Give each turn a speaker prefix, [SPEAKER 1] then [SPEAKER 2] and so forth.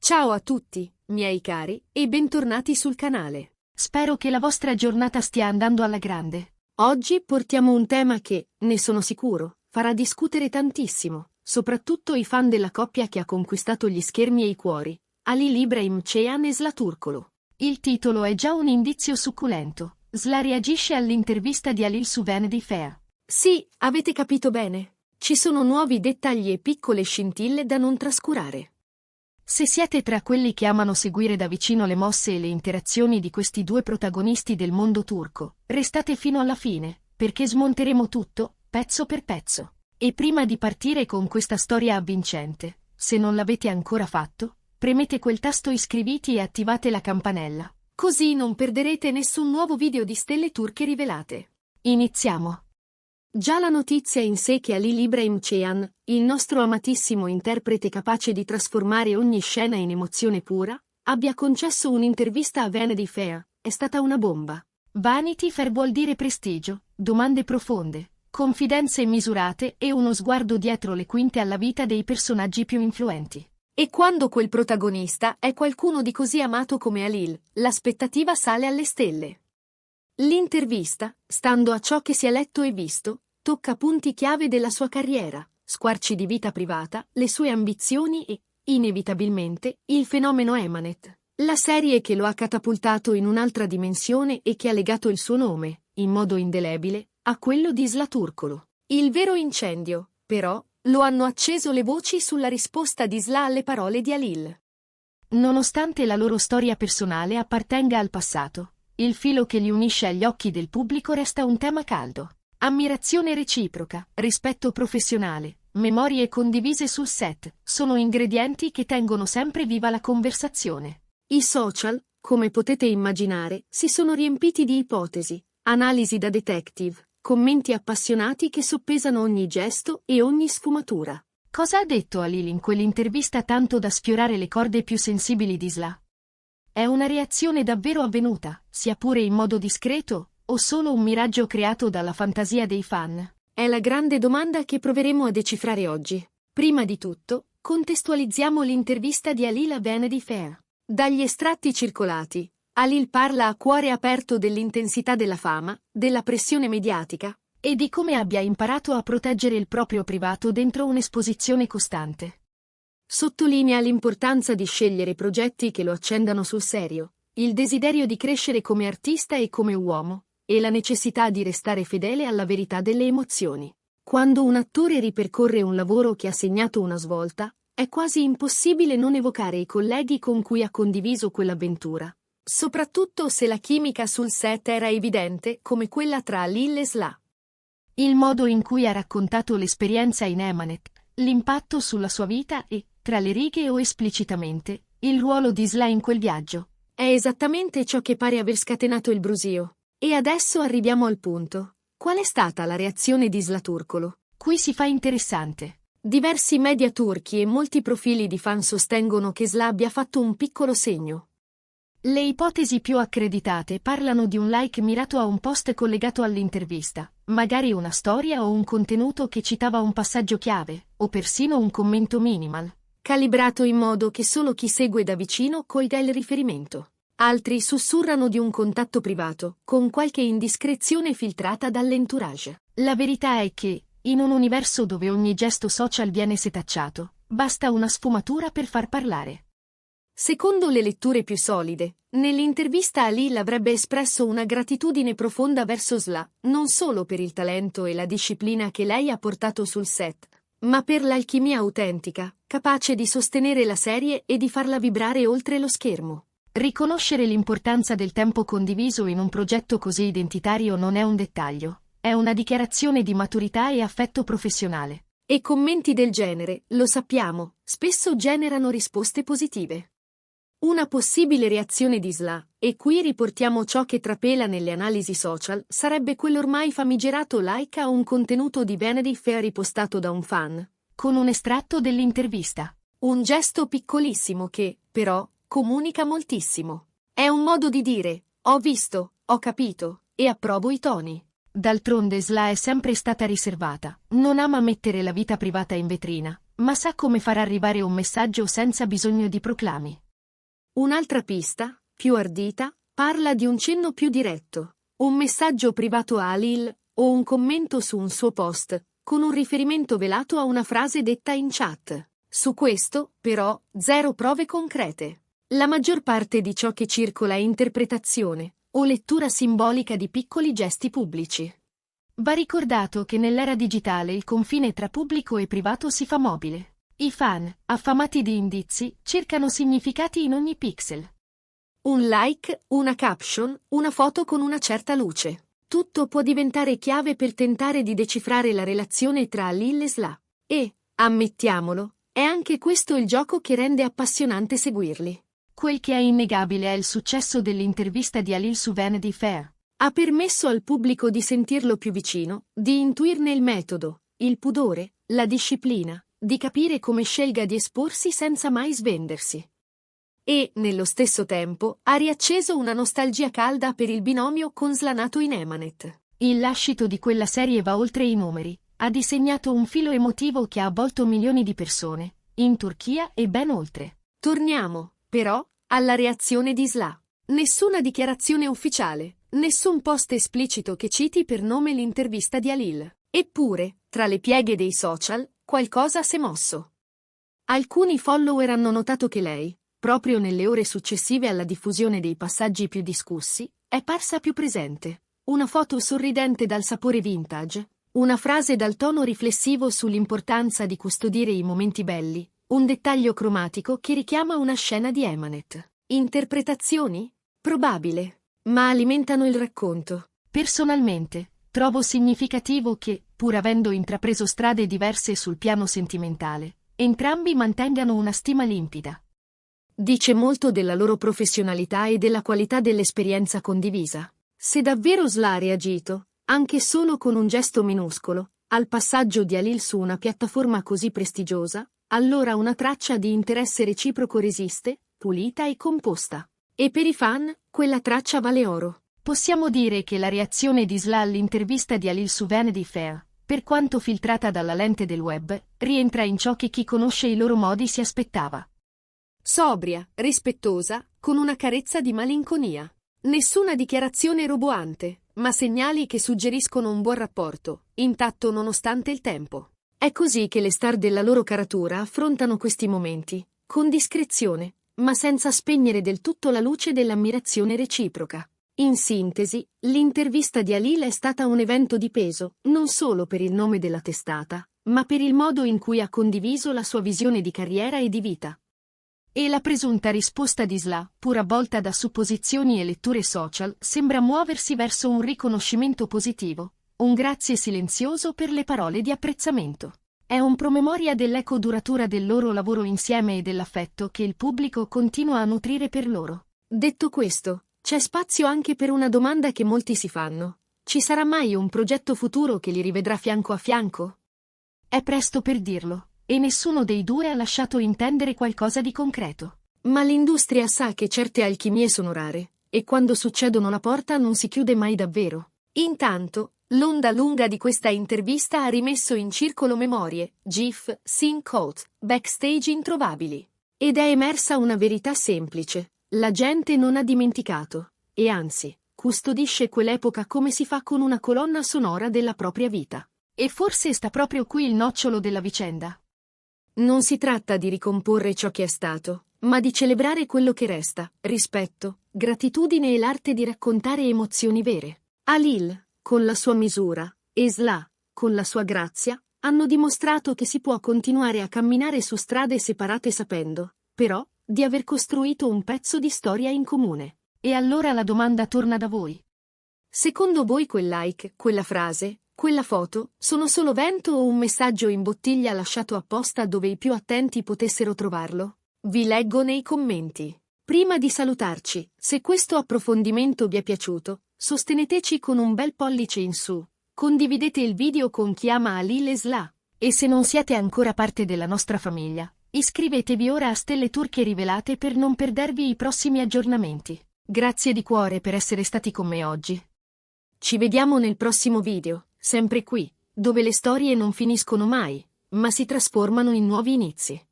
[SPEAKER 1] Ciao a tutti, miei cari, e bentornati sul canale.
[SPEAKER 2] Spero che la vostra giornata stia andando alla grande.
[SPEAKER 1] Oggi portiamo un tema che, ne sono sicuro, farà discutere tantissimo, soprattutto i fan della coppia che ha conquistato gli schermi e i cuori, Halil Ibrahim Ceyhan e Zla Turkoglu.
[SPEAKER 2] Il titolo è già un indizio succulento. Zla reagisce all'intervista di Halil su Vanity Fair.
[SPEAKER 1] Sì, avete capito bene. Ci sono nuovi dettagli e piccole scintille da non trascurare.
[SPEAKER 2] Se siete tra quelli che amano seguire da vicino le mosse e le interazioni di questi due protagonisti del mondo turco, restate fino alla fine, perché smonteremo tutto, pezzo per pezzo. E prima di partire con questa storia avvincente, se non l'avete ancora fatto, premete quel tasto iscriviti e attivate la campanella.
[SPEAKER 1] Così non perderete nessun nuovo video di stelle turche rivelate.
[SPEAKER 2] Iniziamo.
[SPEAKER 1] Già la notizia in sé che Halil Ibrahim Ceyhan, il nostro amatissimo interprete capace di trasformare ogni scena in emozione pura, abbia concesso un'intervista a Vanity Fair, è stata una bomba.
[SPEAKER 2] Vanity Fair vuol dire prestigio, domande profonde, confidenze misurate e uno sguardo dietro le quinte alla vita dei personaggi più influenti.
[SPEAKER 1] E quando quel protagonista è qualcuno di così amato come Halil, l'aspettativa sale alle stelle. L'intervista, stando a ciò che si è letto e visto, tocca punti chiave della sua carriera, squarci di vita privata, le sue ambizioni e, inevitabilmente, il fenomeno Emanet, la serie che lo ha catapultato in un'altra dimensione e che ha legato il suo nome, in modo indelebile, a quello di Zla Turkoglu. Il vero incendio, però, lo hanno acceso le voci sulla risposta di Zla alle parole di Halil.
[SPEAKER 2] Nonostante la loro storia personale appartenga al passato, il filo che li unisce agli occhi del pubblico resta un tema caldo. Ammirazione reciproca, rispetto professionale, memorie condivise sul set, sono ingredienti che tengono sempre viva la conversazione.
[SPEAKER 1] I social, come potete immaginare, si sono riempiti di ipotesi, analisi da detective, commenti appassionati che soppesano ogni gesto e ogni sfumatura.
[SPEAKER 2] Cosa ha detto Halil in quell'intervista tanto da sfiorare le corde più sensibili di Zla? È una reazione davvero avvenuta, sia pure in modo discreto, o solo un miraggio creato dalla fantasia dei fan?
[SPEAKER 1] È la grande domanda che proveremo a decifrare oggi. Prima di tutto, contestualizziamo l'intervista di Halil a Vanity Fair. Dagli estratti circolati, Halil parla a cuore aperto dell'intensità della fama, della pressione mediatica,
[SPEAKER 2] e di come abbia imparato a proteggere il proprio privato dentro un'esposizione costante.
[SPEAKER 1] Sottolinea l'importanza di scegliere progetti che lo accendano sul serio, il desiderio di crescere come artista e come uomo, e la necessità di restare fedele alla verità delle emozioni. Quando un attore ripercorre un lavoro che ha segnato una svolta, è quasi impossibile non evocare i colleghi con cui ha condiviso quell'avventura, soprattutto se la chimica sul set era evidente come quella tra Halil e Zla.
[SPEAKER 2] Il modo in cui ha raccontato l'esperienza in Emanet, l'impatto sulla sua vita e, tra le righe o esplicitamente, il ruolo di Zla in quel viaggio.
[SPEAKER 1] È esattamente ciò che pare aver scatenato il brusio. E adesso arriviamo al punto. Qual è stata la reazione di Zla Turkoglu?
[SPEAKER 2] Qui si fa interessante.
[SPEAKER 1] Diversi media turchi e molti profili di fan sostengono che Zla abbia fatto un piccolo segno.
[SPEAKER 2] Le ipotesi più accreditate parlano di un like mirato a un post collegato all'intervista, magari una storia o un contenuto che citava un passaggio chiave, o persino un commento minimal,
[SPEAKER 1] calibrato in modo che solo chi segue da vicino colga il riferimento. Altri sussurrano di un contatto privato, con qualche indiscrezione filtrata dall'entourage.
[SPEAKER 2] La verità è che, in un universo dove ogni gesto social viene setacciato, basta una sfumatura per far parlare.
[SPEAKER 1] Secondo le letture più solide, nell'intervista Halil avrebbe espresso una gratitudine profonda verso Zla, non solo per il talento e la disciplina che lei ha portato sul set, ma per l'alchimia autentica, capace di sostenere la serie e di farla vibrare oltre lo schermo.
[SPEAKER 2] Riconoscere l'importanza del tempo condiviso in un progetto così identitario non è un dettaglio, è una dichiarazione di maturità e affetto professionale.
[SPEAKER 1] E commenti del genere, lo sappiamo, spesso generano risposte positive. Una possibile reazione di Zla, e qui riportiamo ciò che trapela nelle analisi social, sarebbe quell'ormai famigerato like a un contenuto di Vanity Fair ripostato da un fan,
[SPEAKER 2] con un estratto dell'intervista.
[SPEAKER 1] Un gesto piccolissimo che, però, comunica moltissimo. È un modo di dire, ho visto, ho capito, e approvo i toni.
[SPEAKER 2] D'altronde Zla è sempre stata riservata, non ama mettere la vita privata in vetrina, ma sa come far arrivare un messaggio senza bisogno di proclami.
[SPEAKER 1] Un'altra pista, più ardita, parla di un cenno più diretto, un messaggio privato a Halil o un commento su un suo post, con un riferimento velato a una frase detta in chat. Su questo, però, zero prove concrete. La maggior parte di ciò che circola è interpretazione o lettura simbolica di piccoli gesti pubblici.
[SPEAKER 2] Va ricordato che nell'era digitale il confine tra pubblico e privato si fa mobile. I fan, affamati di indizi, cercano significati in ogni pixel.
[SPEAKER 1] Un like, una caption, una foto con una certa luce. Tutto può diventare chiave per tentare di decifrare la relazione tra Halil e Sla. E, ammettiamolo, è anche questo il gioco che rende appassionante seguirli.
[SPEAKER 2] Quel che è innegabile è il successo dell'intervista di Halil su Vanity Fair.
[SPEAKER 1] Ha permesso al pubblico di sentirlo più vicino, di intuirne il metodo, il pudore, la disciplina, di capire come scelga di esporsi senza mai svendersi. E, nello stesso tempo, ha riacceso una nostalgia calda per il binomio con Slanato in Emanet.
[SPEAKER 2] Il lascito di quella serie va oltre i numeri, ha disegnato un filo emotivo che ha avvolto milioni di persone, in Turchia e ben oltre.
[SPEAKER 1] Torniamo, però, alla reazione di Sla. Nessuna dichiarazione ufficiale, nessun post esplicito che citi per nome l'intervista di Halil. Eppure, tra le pieghe dei social, qualcosa s'è mosso. Alcuni follower hanno notato che lei, proprio nelle ore successive alla diffusione dei passaggi più discussi, è parsa più presente. Una foto sorridente dal sapore vintage, una frase dal tono riflessivo sull'importanza di custodire i momenti belli, un dettaglio cromatico che richiama una scena di Emanet. Interpretazioni? Probabile, ma alimentano il racconto.
[SPEAKER 2] Personalmente, trovo significativo che, pur avendo intrapreso strade diverse sul piano sentimentale, entrambi mantengano una stima limpida.
[SPEAKER 1] Dice molto della loro professionalità e della qualità dell'esperienza condivisa. Se davvero Sla ha reagito, anche solo con un gesto minuscolo, al passaggio di Halil su una piattaforma così prestigiosa, allora una traccia di interesse reciproco resiste, pulita e composta. E per i fan, quella traccia vale oro.
[SPEAKER 2] Possiamo dire che la reazione di Sla all'intervista di Halil su Vanity Fair, per quanto filtrata dalla lente del web, rientra in ciò che chi conosce i loro modi si aspettava.
[SPEAKER 1] Sobria, rispettosa, con una carezza di malinconia. Nessuna dichiarazione roboante, ma segnali che suggeriscono un buon rapporto, intatto nonostante il tempo. È così che le star della loro caratura affrontano questi momenti, con discrezione, ma senza spegnere del tutto la luce dell'ammirazione reciproca. In sintesi, l'intervista di Halil è stata un evento di peso, non solo per il nome della testata, ma per il modo in cui ha condiviso la sua visione di carriera e di vita. E la presunta risposta di Sla, pur avvolta da supposizioni e letture social, sembra muoversi verso un riconoscimento positivo, un grazie silenzioso per le parole di apprezzamento. È un promemoria dell'eco duratura del loro lavoro insieme e dell'affetto che il pubblico continua a nutrire per loro. Detto questo, c'è spazio anche per una domanda che molti si fanno. Ci sarà mai un progetto futuro che li rivedrà fianco a fianco?
[SPEAKER 2] È presto per dirlo. E nessuno dei due ha lasciato intendere qualcosa di concreto.
[SPEAKER 1] Ma l'industria sa che certe alchimie sono rare, e quando succedono la porta non si chiude mai davvero. Intanto, l'onda lunga di questa intervista ha rimesso in circolo memorie, GIF, scene quote, backstage introvabili. Ed è emersa una verità semplice. La gente non ha dimenticato, e anzi, custodisce quell'epoca come si fa con una colonna sonora della propria vita.
[SPEAKER 2] E forse sta proprio qui il nocciolo della vicenda.
[SPEAKER 1] Non si tratta di ricomporre ciò che è stato, ma di celebrare quello che resta, rispetto, gratitudine e l'arte di raccontare emozioni vere. Halil, con la sua misura, e Sla, con la sua grazia, hanno dimostrato che si può continuare a camminare su strade separate sapendo, però, di aver costruito un pezzo di storia in comune.
[SPEAKER 2] E allora la domanda torna da voi.
[SPEAKER 1] Secondo voi quel like, quella frase, quella foto, sono solo vento o un messaggio in bottiglia lasciato apposta dove i più attenti potessero trovarlo? Vi leggo nei commenti. Prima di salutarci, se questo approfondimento vi è piaciuto, sosteneteci con un bel pollice in su. Condividete il video con chi ama Halil e Sla.
[SPEAKER 2] E se non siete ancora parte della nostra famiglia, iscrivetevi ora a Stelle Turche Rivelate per non perdervi i prossimi aggiornamenti. Grazie di cuore per essere stati con me oggi.
[SPEAKER 1] Ci vediamo nel prossimo video, sempre qui, dove le storie non finiscono mai, ma si trasformano in nuovi inizi.